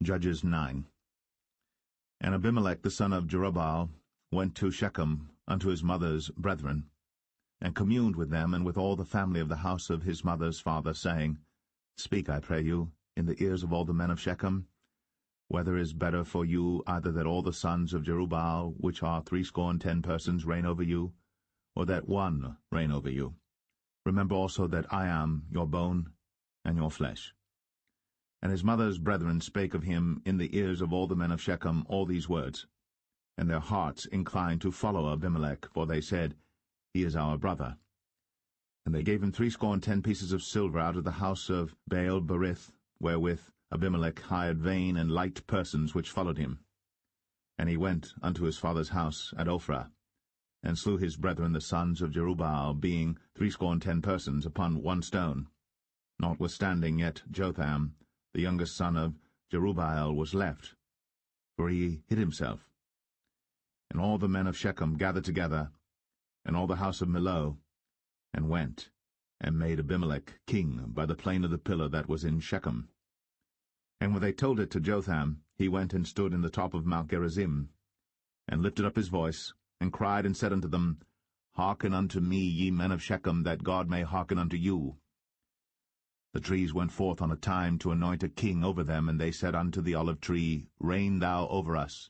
Judges 9. And Abimelech the son of Jerubbaal went to Shechem unto his mother's brethren, and communed with them and with all the family of the house of his mother's father, saying, Speak, I pray you, in the ears of all the men of Shechem, whether is better for you either that all the sons of Jerubbaal, which are 70 persons, reign over you, or that one reign over you? Remember also that I am your bone and your flesh. And his mother's brethren spake of him in the ears of all the men of Shechem all these words. And their hearts inclined to follow Abimelech, for they said, He is our brother. And they gave him 70 pieces of silver out of the house of Baal-berith, wherewith Abimelech hired vain and light persons which followed him. And he went unto his father's house at Ophrah, and slew his brethren the sons of Jerubbaal, being 70 persons, upon one stone. Notwithstanding yet Jotham, the youngest son of Jerubbaal, was left, for he hid himself. And all the men of Shechem gathered together, and all the house of Millo, and went, and made Abimelech king by the plain of the pillar that was in Shechem. And when they told it to Jotham, he went and stood in the top of Mount Gerizim, and lifted up his voice, and cried and said unto them, Hearken unto me, ye men of Shechem, that God may hearken unto you. The trees went forth on a time to anoint a king over them, and they said unto the olive tree, Reign thou over us.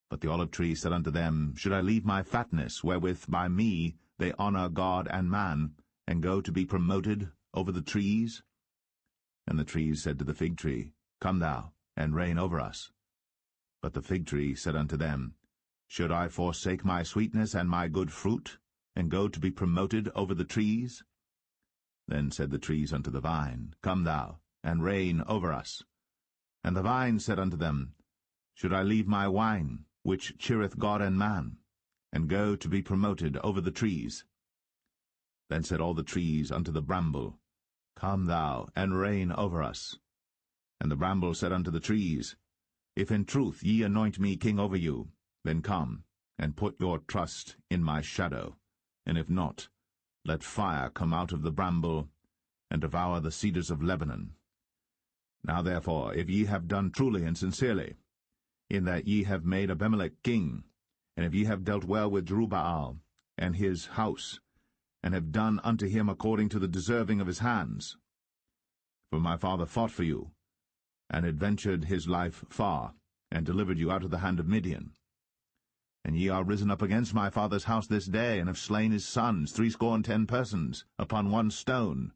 But the olive tree said unto them, Should I leave my fatness, wherewith by me they honour God and man, and go to be promoted over the trees? And the trees said to the fig tree, Come thou, and reign over us. But the fig tree said unto them, Should I forsake my sweetness and my good fruit, and go to be promoted over the trees? Then said the trees unto the vine, Come thou, and reign over us. And the vine said unto them, Should I leave my wine, which cheereth God and man, and go to be promoted over the trees? Then said all the trees unto the bramble, Come thou, and reign over us. And the bramble said unto the trees, If in truth ye anoint me king over you, then come, and put your trust in my shadow, and if not, let fire come out of the bramble, and devour the cedars of Lebanon. Now therefore, if ye have done truly and sincerely, in that ye have made Abimelech king, and if ye have dealt well with Jerubbaal and his house, and have done unto him according to the deserving of his hands, for my father fought for you, and adventured his life far, and delivered you out of the hand of Midian. And ye are risen up against my father's house this day, and have slain his sons, 70 persons, upon one stone,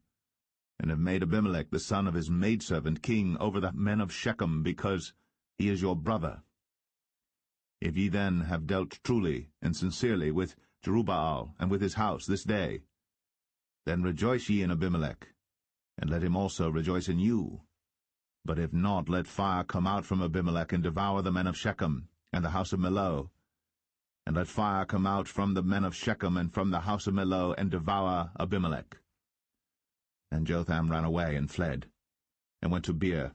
and have made Abimelech the son of his maidservant king over the men of Shechem, because he is your brother. If ye then have dealt truly and sincerely with Jerubbaal and with his house this day, then rejoice ye in Abimelech, and let him also rejoice in you. But if not, let fire come out from Abimelech, and devour the men of Shechem and the house of Millo. And let fire come out from the men of Shechem and from the house of Millo, and devour Abimelech. And Jotham ran away and fled, and went to Beer,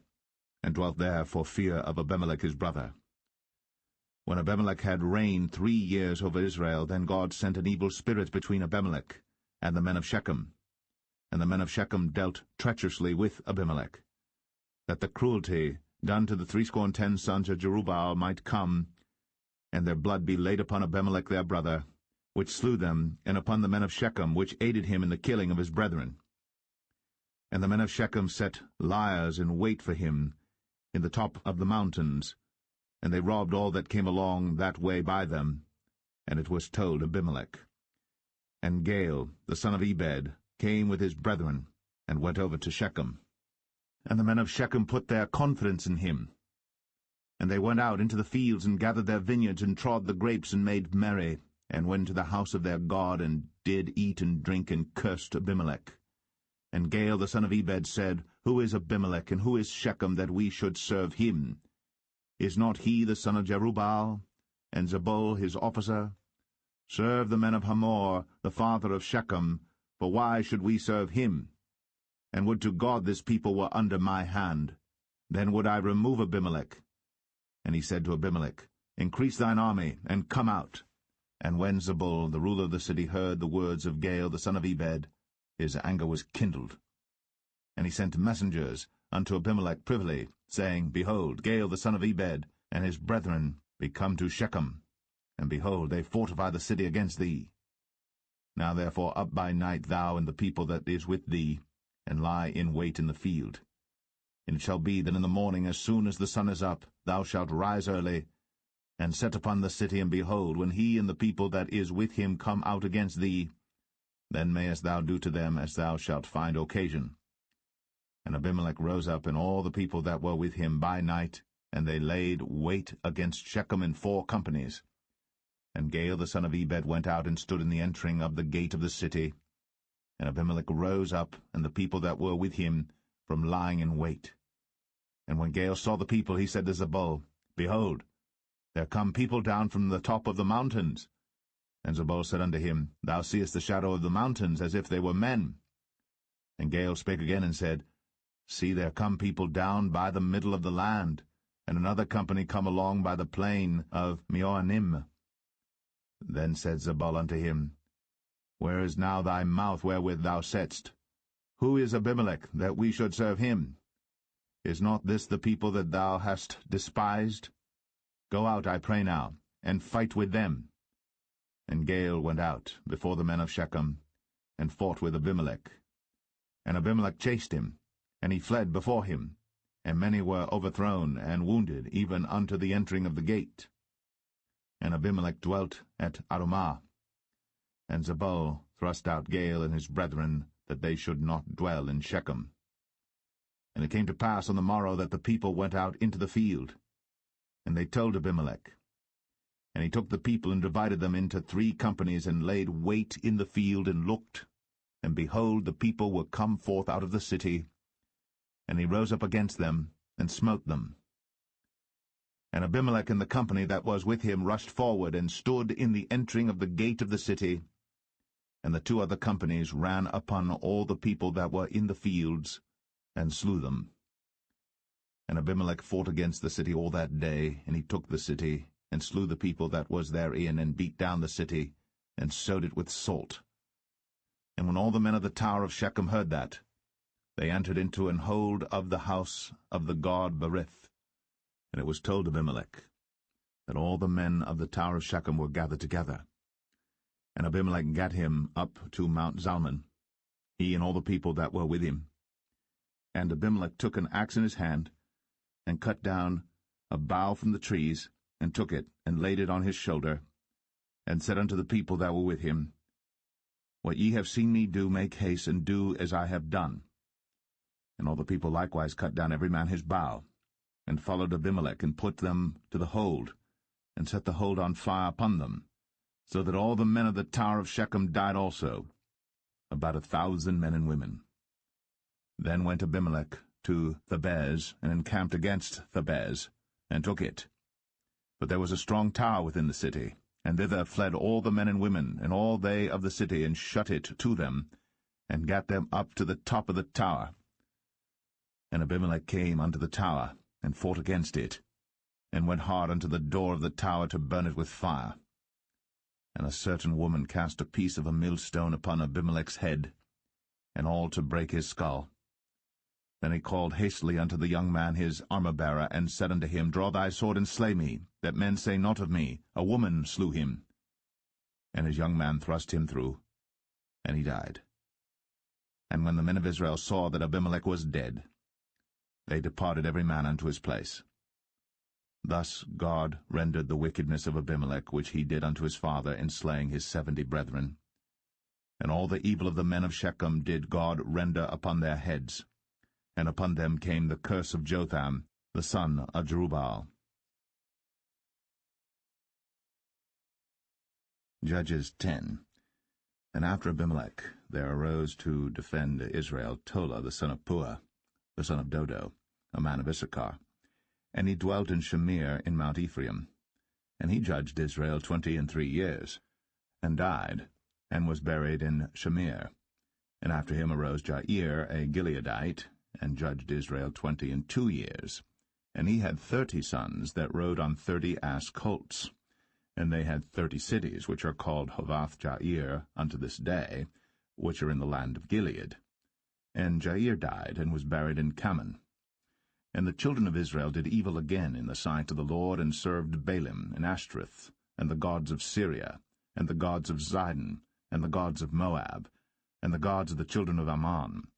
and dwelt there for fear of Abimelech his brother. When Abimelech had reigned 3 years over Israel, then God sent an evil spirit between Abimelech and the men of Shechem. And the men of Shechem dealt treacherously with Abimelech, that the cruelty done to the 70 sons of Jerubbaal might come, and their blood be laid upon Abimelech their brother, which slew them, and upon the men of Shechem, which aided him in the killing of his brethren. And the men of Shechem set liers in wait for him in the top of the mountains, and they robbed all that came along that way by them. And it was told Abimelech. And Gaal, the son of Ebed, came with his brethren, and went over to Shechem. And the men of Shechem put their confidence in him. And they went out into the fields, and gathered their vineyards, and trod the grapes, and made merry, and went to the house of their God, and did eat and drink, and cursed Abimelech. And Gaal the son of Ebed said, Who is Abimelech, and who is Shechem, that we should serve him? Is not he the son of Jerubbaal, and Zebul his officer? Serve the men of Hamor, the father of Shechem, for why should we serve him? And would to God this people were under my hand. Then would I remove Abimelech. And he said to Abimelech, Increase thine army, and come out. And when Zebul, the ruler of the city, heard the words of Gaal the son of Ebed, his anger was kindled. And he sent messengers unto Abimelech privily, saying, Behold, Gaal the son of Ebed and his brethren be come to Shechem, and behold, they fortify the city against thee. Now therefore up by night thou and the people that is with thee, and lie in wait in the field. And it shall be that in the morning, as soon as the sun is up, thou shalt rise early, and set upon the city, and behold, when he and the people that is with him come out against thee, then mayest thou do to them as thou shalt find occasion. And Abimelech rose up, and all the people that were with him by night, and they laid wait against Shechem in 4 companies. And Gaal the son of Ebed went out and stood in the entering of the gate of the city. And Abimelech rose up, and the people that were with him, from lying in wait. And when Gaal saw the people, he said to Zebul, Behold, there come people down from the top of the mountains. And Zebul said unto him, Thou seest the shadow of the mountains, as if they were men. And Gaal spake again and said, See, there come people down by the middle of the land, and another company come along by the plain of Meoanim. Then said Zebul unto him, Where is now thy mouth wherewith thou saidst? Who is Abimelech, that we should serve him? Is not this the people that thou hast despised? Go out, I pray now, and fight with them. And Gaal went out before the men of Shechem, and fought with Abimelech. And Abimelech chased him, and he fled before him, and many were overthrown and wounded, even unto the entering of the gate. And Abimelech dwelt at Arumah. And Zebul thrust out Gaal and his brethren, that they should not dwell in Shechem. And it came to pass on the morrow that the people went out into the field. And they told Abimelech. And he took the people and divided them into 3 companies, and laid wait in the field, and looked. And behold, the people were come forth out of the city. And he rose up against them, and smote them. And Abimelech and the company that was with him rushed forward, and stood in the entering of the gate of the city. And the 2 other companies ran upon all the people that were in the fields, and slew them. And Abimelech fought against the city all that day, and he took the city, and slew the people that was therein, and beat down the city, and sowed it with salt. And when all the men of the tower of Shechem heard that, they entered into an hold of the house of the god Berith. And it was told Abimelech that all the men of the tower of Shechem were gathered together. And Abimelech gat him up to Mount Zalmon, he and all the people that were with him. And Abimelech took an axe in his hand, and cut down a bough from the trees, and took it, and laid it on his shoulder, and said unto the people that were with him, What ye have seen me do, make haste, and do as I have done. And all the people likewise cut down every man his bough, and followed Abimelech, and put them to the hold, and set the hold on fire upon them, so that all the men of the tower of Shechem died also, about 1,000 men and women. Then went Abimelech to Thebez, and encamped against Thebez, and took it. But there was a strong tower within the city, and thither fled all the men and women, and all they of the city, and shut it to them, and gat them up to the top of the tower. And Abimelech came unto the tower, and fought against it, and went hard unto the door of the tower to burn it with fire. And a certain woman cast a piece of a millstone upon Abimelech's head, and all to break his skull. Then he called hastily unto the young man his armor-bearer, and said unto him, Draw thy sword, and slay me, that men say not of me, A woman slew him. And his young man thrust him through, and he died. And when the men of Israel saw that Abimelech was dead, they departed every man unto his place. Thus God rendered the wickedness of Abimelech, which he did unto his father, in slaying his 70 brethren. And all the evil of the men of Shechem did God render upon their heads, and upon them came the curse of Jotham, the son of Jerubbaal. Judges 10. And after Abimelech there arose to defend Israel Tola, the son of Puah, the son of Dodo, a man of Issachar. And he dwelt in Shamir in Mount Ephraim. And he judged Israel 23 years, and died, and was buried in Shamir. And after him arose Jair, a Gileadite, and judged Israel 22 years. And he had 30 sons that rode on 30 ass colts. And they had 30 cities, which are called Hovath Jair unto this day, which are in the land of Gilead. And Jair died, and was buried in Cammon. And the children of Israel did evil again in the sight of the Lord, and served Baalim and Ashtoreth, and the gods of Syria, and the gods of Zidon, and the gods of Moab, and the gods of the children of Ammon,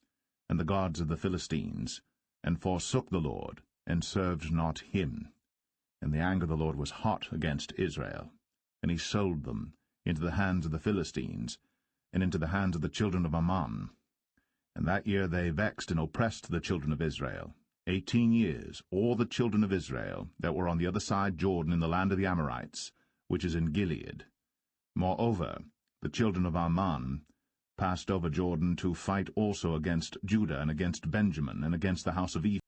and the gods of the Philistines, and forsook the Lord, and served not him. And the anger of the Lord was hot against Israel, and he sold them into the hands of the Philistines, and into the hands of the children of Ammon. And that year they vexed and oppressed the children of Israel. 18 years, all the children of Israel that were on the other side Jordan in the land of the Amorites, which is in Gilead. Moreover, the children of Ammon passed over Jordan to fight also against Judah and against Benjamin and against the house of Ephraim.